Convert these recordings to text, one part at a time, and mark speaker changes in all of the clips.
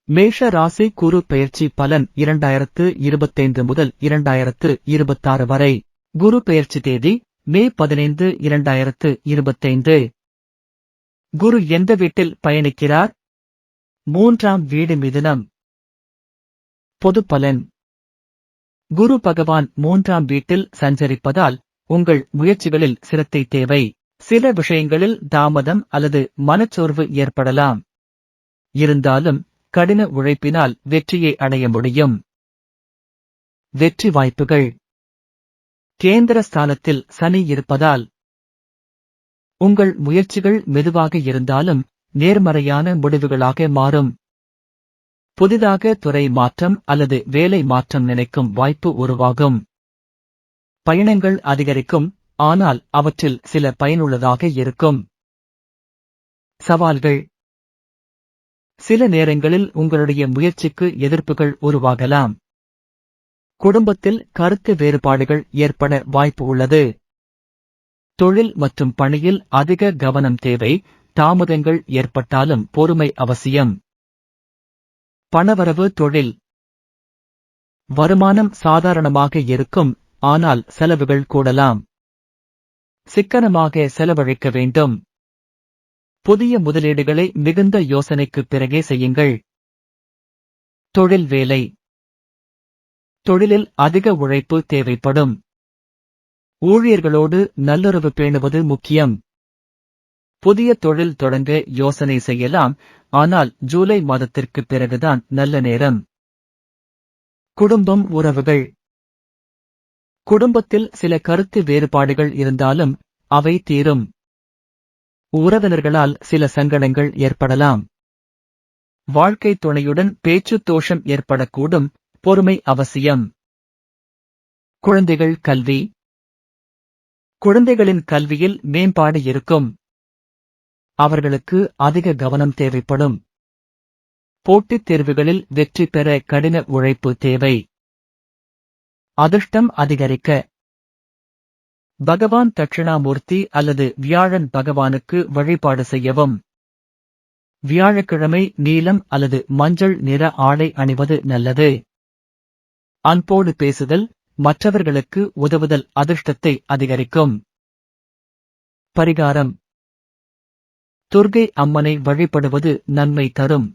Speaker 1: மேஷ ராசி குரு பெயர்ச்சி பலன் 2025 முதல் 2026 வரை. குரு பெயர்ச்சி தேதி மே 15, 2025. குரு எந்த வீட்டில் பயணிக்கிறார்? 3ஆம் வீடு மிதுனம். பொது பலன். குரு பகவான் 3ஆம் வீட்டில் சஞ்சரிப்பதால் உங்கள் முயற்சிகளில் சிரத்தை தேவை. சில விஷயங்களில் தாமதம் அல்லது மனச்சோர்வு ஏற்படலாம். இருந்தாலும் கடின உழைப்பினால் வெற்றியை அடைய முடியும். வெற்றி வாய்ப்புகள். கேந்திர ஸ்தானத்தில் சனி இருப்பதால் உங்கள் முயற்சிகள் மெதுவாக இருந்தாலும் நேர்மறையான முடிவுகளாக மாறும். புதிதாக துறை மாற்றம் அல்லது வேலை மாற்றம் நினைக்கும் வாய்ப்பு உருவாகும். பயணங்கள் அதிகரிக்கும், ஆனால் அவற்றில் சில பயனுள்ளதாக இருக்கும். சவால்கள். சில நேரங்களில் உங்களுடைய முயற்சிக்கு எதிர்ப்புகள் உருவாகலாம். குடும்பத்தில் கருத்து வேறுபாடுகள் ஏற்பட வாய்ப்பு உள்ளது. தொழில் மற்றும் பணியில் அதிக கவனம் தேவை. தாமதங்கள் ஏற்பட்டாலும் பொறுமை அவசியம். பணவரவு. தொழில் வருமானம் சாதாரணமாக இருக்கும், ஆனால் செலவுகள் கூடலாம். சிக்கனமாக செலவழிக்க வேண்டும். புதிய முதலீடுகளை மிகுந்த யோசனைக்குப் பிறகே செய்யுங்கள். தொழில். வேலை. தொழிலில் அதிக உழைப்பு தேவைப்படும். ஊழியர்களோடு நல்லுறவு பேணுவது முக்கியம். புதிய தொழில் தொடங்க யோசனை செய்யலாம், ஆனால் ஜூலை மாதத்திற்குப் பிறகுதான் நல்ல நேரம். குடும்பம். உறவுகள். குடும்பத்தில் சில கருத்து வேறுபாடுகள் இருந்தாலும் அவை தீரும். உறவினர்களால் சில சங்கடங்கள் ஏற்படலாம். வாழ்க்கை துணையுடன் பேச்சுத் தோஷம் ஏற்படக்கூடும், பொறுமை அவசியம். குழந்தைகள். கல்வி. குழந்தைகளின் கல்வியில் மேம்பாடு இருக்கும். அவர்களுக்கு அதிக கவனம் தேவைப்படும். போட்டித் தேர்வுகளில் வெற்றி பெற கடின உழைப்பு தேவை. அதிர்ஷ்டம் அதிகரிக்க பகவான் தட்சிணாமூர்த்தி அல்லது வியாழன் பகவானுக்கு வழிபாடு செய்யவும். வியாழக்கிழமை நீலம் அல்லது மஞ்சள் நிற ஆடை அணிவது நல்லது. அன்போடு பேசுதல், மற்றவர்களுக்கு உதவுதல் அதிர்ஷ்டத்தை அதிகரிக்கும். பரிகாரம். துர்க்கை அம்மனை வழிபடுவது நன்மை தரும்.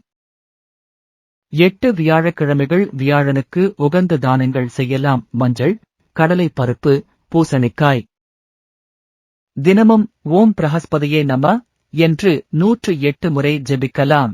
Speaker 1: 8 வியாழக்கிழமைகள் வியாழனுக்கு உகந்த தானங்கள் செய்யலாம். மஞ்சள், கடலை பருப்பு, பூசணிக்காய். தினமும் ஓம் பிரஹஸ்பதியே நம என்று 108 முறை ஜெபிக்கலாம்.